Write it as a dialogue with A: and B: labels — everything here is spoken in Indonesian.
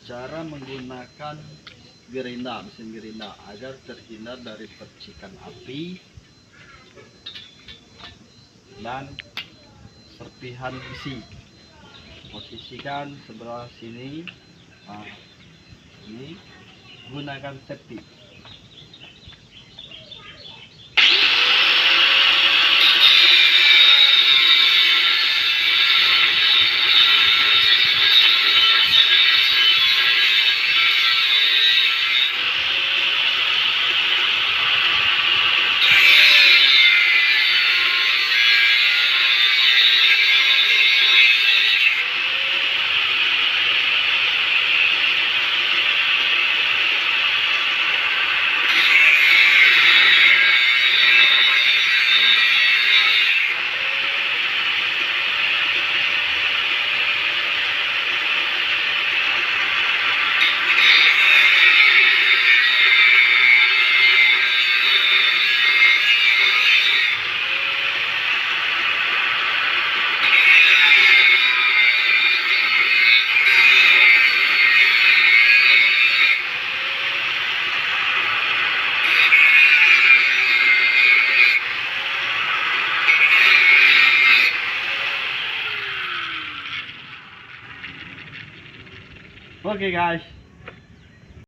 A: Cara menggunakan gerinda, mesin gerinda agar terhindar dari percikan api dan serpihan besi. Posisikan sebelah sini. Nah, ini gunakan safety. Oke guys,